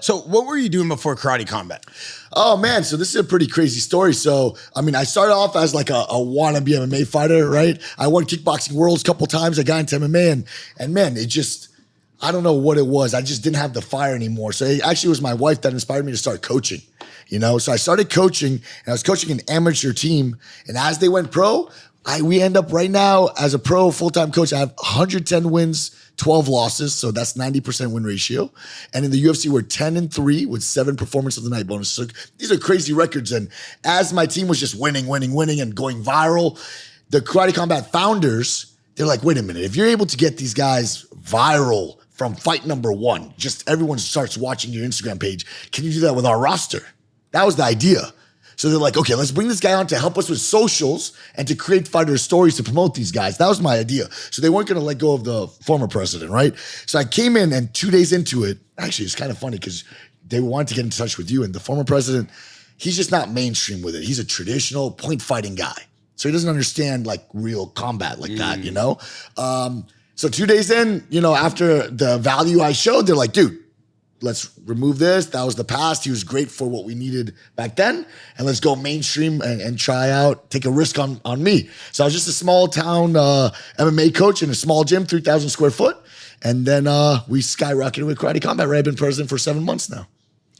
So what were you doing before karate combat? Oh man, so this is a pretty crazy story. So, I mean, I started off as like a wannabe MMA fighter, right? I won kickboxing worlds a couple times. I got into MMA and man, it just, I don't know what it was. I just didn't have the fire anymore. So it actually was my wife that inspired me to start coaching, you know? So I started coaching and I was coaching an amateur team. And as they went pro, we end up right now as a pro full-time coach, I have 110 wins, 12 losses, so that's 90% win ratio. And in the UFC, we're 10-3 with 7 performance of the night bonuses. So these are crazy records. And as my team was just winning and going viral, the Karate Combat founders, they're like, wait a minute, if you're able to get these guys viral from fight number 1, just everyone starts watching your Instagram page, can you do that with our roster? That was the idea. So they're like, okay, let's bring this guy on to help us with socials and to create fighter stories to promote these guys. That was my idea. So they weren't going to let go of the former president, right? So I came in and 2 days into it, actually it's kind of funny because they wanted to get in touch with you and the former president, he's just not mainstream with it. He's a traditional point fighting guy. So he doesn't understand like real combat like that, you know? So 2 days in, you know, after the value I showed, they're like, dude, let's remove this. That was the past. He was great for what we needed back then. And let's go mainstream and try out, take a risk on me. So I was just a small town MMA coach in a small gym, 3,000 square foot. And then we skyrocketed with Karate Combat, where I've been president for 7 months now.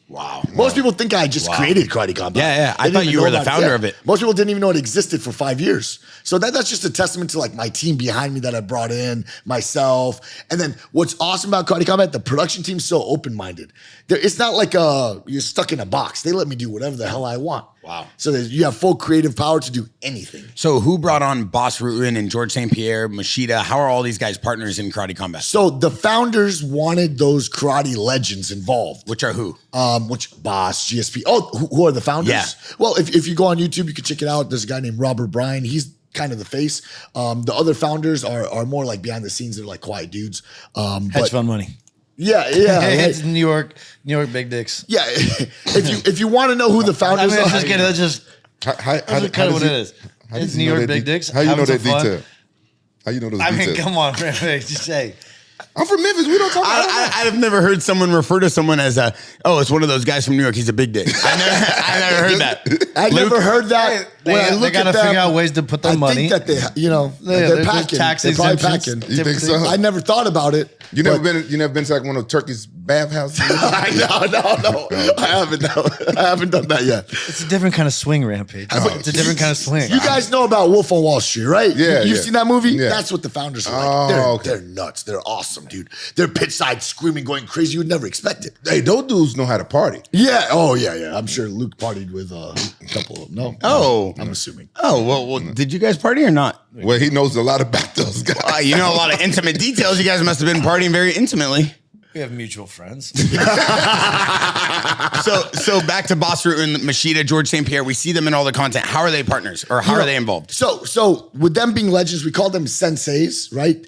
Wow. Most people think I just created Karate Combat. Yeah. I thought you were the founder of it. Most people didn't even know it existed for 5 years. So that's just a testament to like my team behind me that I brought in, myself. And then what's awesome about Karate Combat, the production team's so open-minded. It's not like you're stuck in a box. They let me do whatever the hell I want. Wow. So you have full creative power to do anything. So who brought on Boss Rutten and George St. Pierre, Machida? How are all these guys partners in Karate Combat? So the founders wanted those karate legends involved. Which are who? Which Boss, GSP. Oh, who are the founders? Yeah. Well, if you go on YouTube, you can check it out. There's a guy named Robert Bryan. He's kind of the face. The other founders are more like behind the scenes. They're like quiet dudes. Hedge fund money. Yeah. Right? It's New York big dicks. Yeah. If you want to know who the founders are, that's just kind of what it is. It's New York big dicks. How you know that detail? How you know those details? I mean, come on, man. Just say. I'm from Memphis. We don't talk about that. I've never heard someone refer to someone as it's one of those guys from New York. He's a big dick. I never heard that. I never heard that. They got to figure out ways to put their money. I think that they're packing. They're probably packing. You think so? I never thought about it. You never been to like one of Turkey's bathhouses? No. I haven't done that yet. It's a different kind of swing, Rampage. It's a different kind of swing. You guys know about Wolf on Wall Street, right? Yeah. You've seen that movie? Yeah. That's what the founders are like. Oh, They're nuts. They're awesome, dude. They're pitchside screaming, going crazy. You would never expect it. Hey, those dudes know how to party. Yeah. Oh, yeah. I'm sure Luke partied with a couple of them. No. I'm assuming. Oh, well, did you guys party or not? Well, he knows a lot about those guys. You know a lot of intimate details. You guys must have been partying very intimately. We have mutual friends. So back to Boss Rutten, Machida, George St. Pierre. We see them in all the content. How are they partners, or how are they involved? So with them being legends, we call them senseis, right?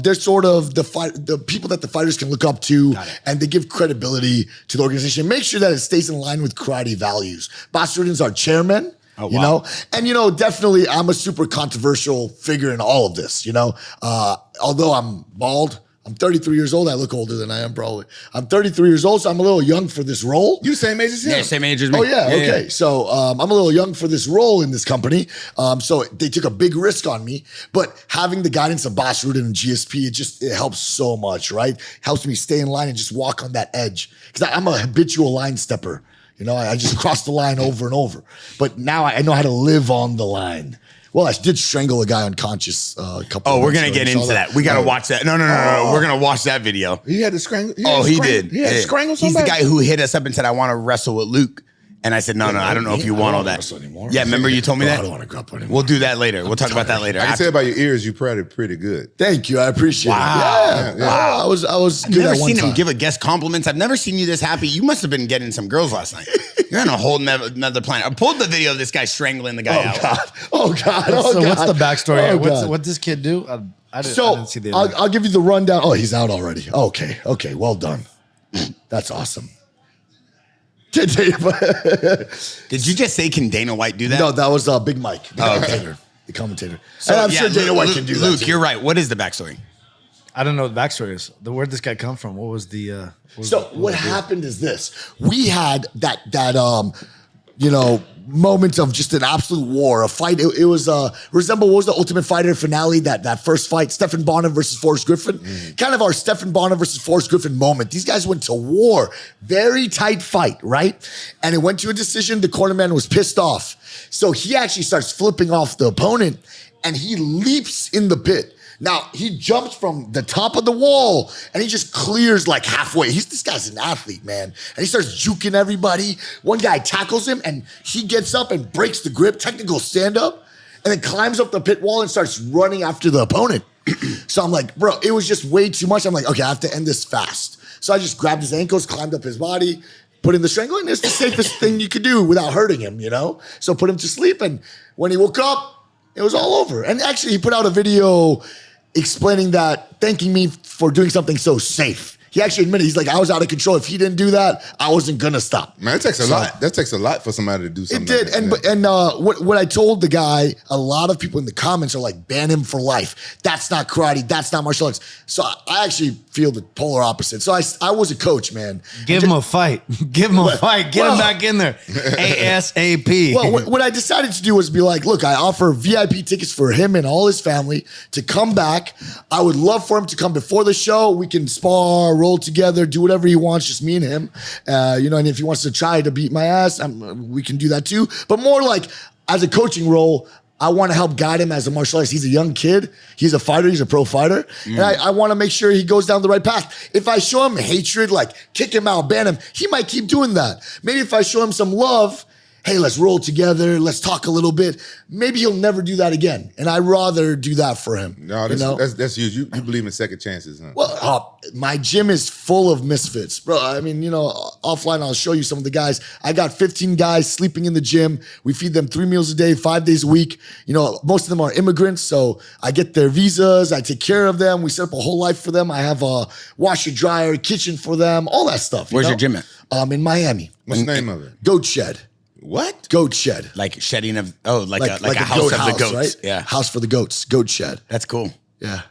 They're sort of the people that the fighters can look up to, and they give credibility to the organization. Make sure that it stays in line with karate values. Boss Rutten's our chairman. Oh, wow. You know, and definitely I'm a super controversial figure in all of this. Although I'm bald, I'm 33 years old. I look older than I am, probably. I'm 33 years old, so I'm a little young for this role. You the same age as him? Yeah, same age as me. Oh, yeah, okay. Yeah. So I'm a little young for this role in this company. So they took a big risk on me. But having the guidance of Boss Rutten and GSP, it helps so much, right? Helps me stay in line and just walk on that edge. Because I'm a habitual line stepper. I just cross the line over and over. But now I know how to live on the line. Well, I did strangle a guy unconscious a couple of we're going to get into that. We got to watch that. No. We're going to watch that video. He had to strangle? He did. He had to strangle somebody? He's the guy who hit us up and said, I want to wrestle with Luke. And I said, no, I don't know if you want all that. Yeah, remember you told me that? I don't want to grapple anymore. We'll do that later. We'll talk about that later. I can tell by your ears, you pretty good. Thank you. I appreciate it. Yeah. Wow. I was good at one time. I've never seen him give a guest compliments. I've never seen you this happy. You must have been getting some girls last night. You're on a whole another planet. I pulled the video of this guy strangling the guy out. Oh, God. So what's the backstory here? What's this kid do? I didn't see the I'll give you the rundown. Oh, he's out already. Okay. Well done. That's awesome. Did you just say, can Dana White do that? No, that was Big Mike, the commentator. So, I'm sure Dana White can do that. Luke, you're right. What is the backstory? I don't know what the backstory is. Where'd this guy come from? What was the? What happened is this: we had that moment of just an absolute war, a fight. It was resemble what was the Ultimate Fighter finale? That first fight, Stephan Bonner versus Forrest Griffin. Kind of our Stephan Bonner versus Forrest Griffin moment. These guys went to war, very tight fight, right? And it went to a decision. The cornerman was pissed off, so he actually starts flipping off the opponent, and he leaps in the pit. Now, he jumps from the top of the wall and he just clears like halfway. This guy's an athlete, man. And he starts juking everybody. One guy tackles him and he gets up and breaks the grip, technical stand-up, and then climbs up the pit wall and starts running after the opponent. So I'm like, bro, it was just way too much. I'm like, okay, I have to end this fast. So I just grabbed his ankles, climbed up his body, put in the strangler, and it's the safest thing you could do without hurting him, So put him to sleep, and when he woke up, it was all over. And actually, he put out a video explaining that, thanking me for doing something so safe. He actually admitted, he's like, I was out of control. If he didn't do that, I wasn't gonna stop. Man, it takes a lot. That takes a lot for somebody to do something. It did, like that. and what I told the guy, a lot of people in the comments are like, ban him for life. That's not karate. That's not martial arts. So I actually feel the polar opposite. So I was a coach, man. Give him a fight. Give him a fight. Get him back in there. ASAP. Well, what I decided to do was be like, look, I offer VIP tickets for him and all his family to come back. I would love for him to come before the show. We can spar, roll together, do whatever he wants, just me and him. And if he wants to try to beat my ass, we can do that too. But more like as a coaching role, I want to help guide him as a martial artist. He's a young kid. He's a fighter. He's a pro fighter. And I want to make sure he goes down the right path. If I show him hatred, like kick him out, ban him, he might keep doing that. Maybe if I show him some love, hey, let's roll together. Let's talk a little bit. Maybe he'll never do that again. And I'd rather do that for him. No, that's huge. You believe in second chances, huh? Well, my gym is full of misfits, bro. I mean, offline, I'll show you some of the guys. I got 15 guys sleeping in the gym. We feed them 3 meals a day, 5 days a week. Most of them are immigrants, so I get their visas. I take care of them. We set up a whole life for them. I have a washer, dryer, kitchen for them, all that stuff. Where's your gym at? In Miami. What's the name of it? Goat Shed. What? Goat Shed. Like shedding of, like a house of the goats. Right? Yeah. House for the goats. Goat Shed. That's cool. Yeah.